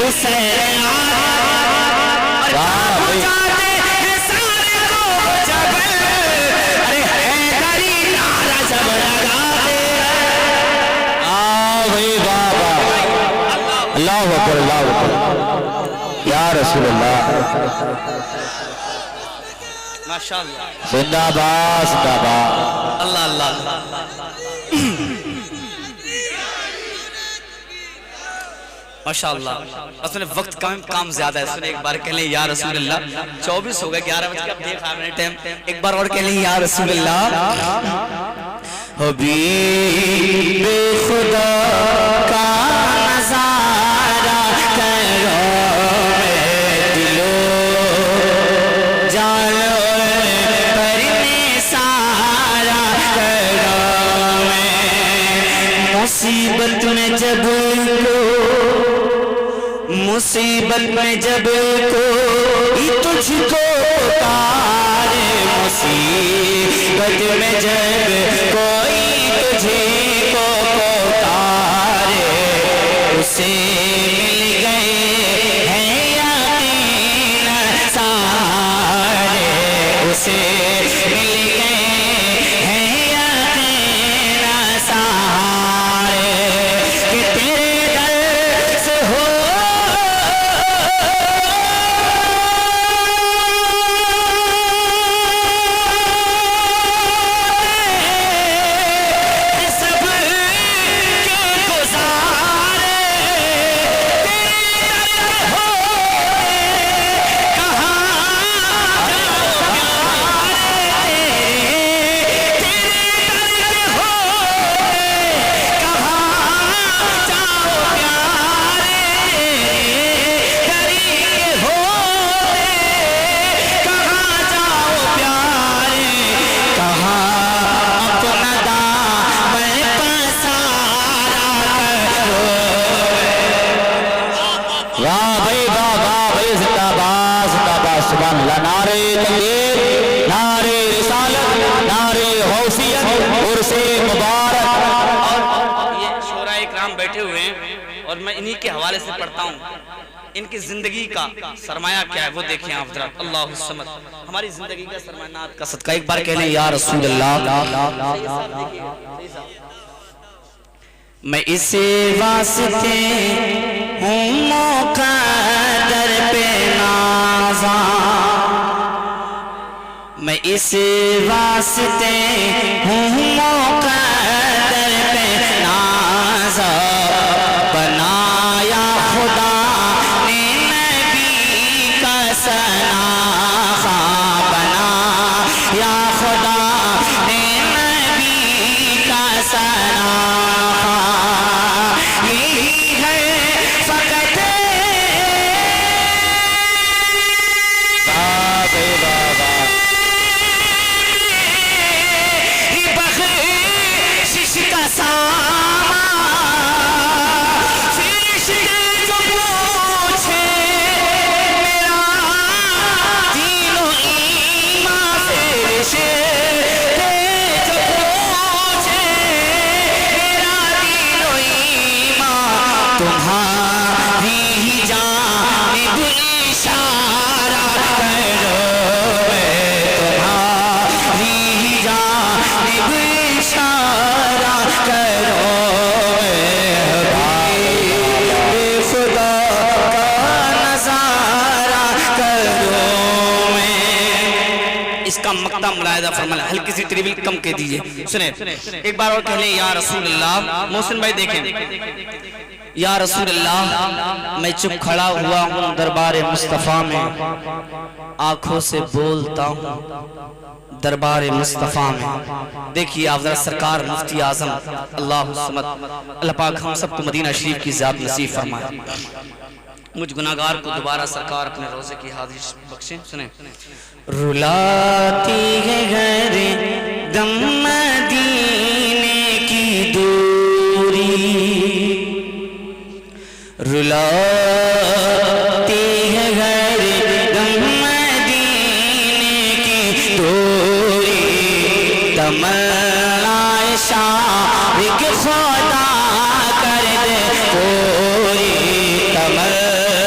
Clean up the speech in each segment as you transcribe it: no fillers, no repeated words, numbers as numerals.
حسین جاتے ہیں سارے لوگ جبل ارے حیدری نعرہ جب لگاتے بھائی بابا اللہ اکبر اللہ اکبر یا رسول اللہ ماشاءاللہ زندہ باد زندہ باد اللہ اللہ ماشاءاللہ اصل وقت کام زیادہ ہے سنے ایک بار کہہ لیں یا رسول اللہ 24 ہو گئے 11 بج کے اب دیکھا میں نے ٹائم ایک بار اور کہہ لیں یا رسول اللہ حبیب خدا کا نظارہ کرو دلو جانو پر نثارہ کرو مصیبت میں جب کوئی تجھ کو پکارے مصیبت میں جب کوئی تجھے کو پکارے اسے مل گئے ہیں یقین سارے اسے مل گئے ہیں یقین سارے کہ تیرے در سے ہو اور میں انہی کے حوالے سے پڑھتا ہوں ان کی زندگی کا سرمایہ کیا ہے وہ دیکھیں آپ حضرات اللہ الصمد ہماری زندگی کا سرمایہ کا صدقہ ایک بار کہہ لیں یا رسول اللہ میں اس واسطے ہوں مقدر پہ نازاں میں اس واسطے ہوں مقدر پہ نازاں بنایا خدا نے نبی کا سناخا بنایا خدا نے نبی کا سناخا یہی ہے فقط بخشش کا مقطع ملاحظہ فرمایا ہلکی سی ٹریبل کم کہہ دیجئے سنیں ایک بار اور کہہ لیں یا رسول اللہ محسن بھائی دیکھیں یا رسول اللہ میں چپ کھڑا ہوا ہوں دربار مصطفیٰ میں آنکھوں سے بولتا ہوں دربار مصطفیٰ میں دیکھیے آپ ذرا سرکار مفتی اعظم اللہ الصمد اللہ پاک ہم سب کو مدینہ شریف کی ذات نصیب فرمائے مجھ گناہگار کو دوبارہ سرکار اپنے روزے کی حاضر بخشیں سنیں رلاتی ہے گھر دم مدینے کی دوری رلاتی ہے گھر دم مدینے کی دوری تمنا شاہ خدا کر دے پوری تمنا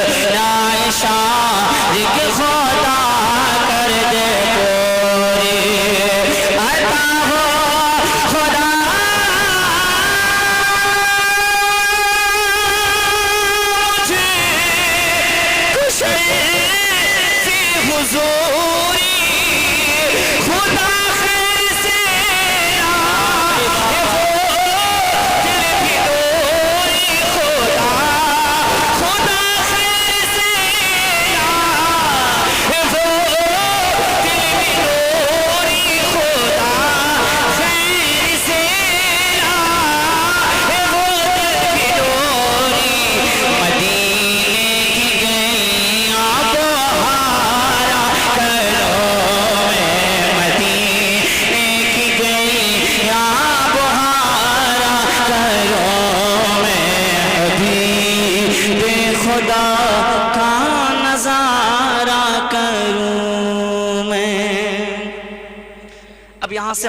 سے